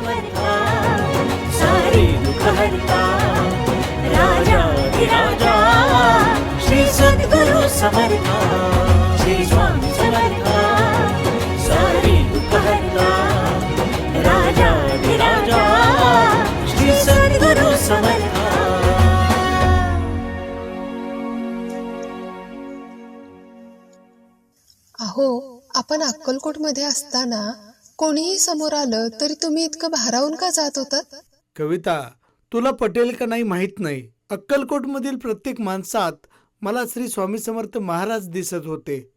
समर्था सारे दुःख हरता राजा श्री सद्गुरु समर्था श्री स्वामी समर्था सारे दुःख हरता राजा श्री सद्गुरु समर्था. अहो, आपण अक्कलकोट मध्ये असताना कोणीही समोर आलं तरी तुम्ही इतकं भारावून का जात होतात? कविता, तुला पटेल का नाही माहित नाही, अक्कलकोट मधील प्रत्येक माणसात मला श्री स्वामी समर्थ महाराज दिसत होते.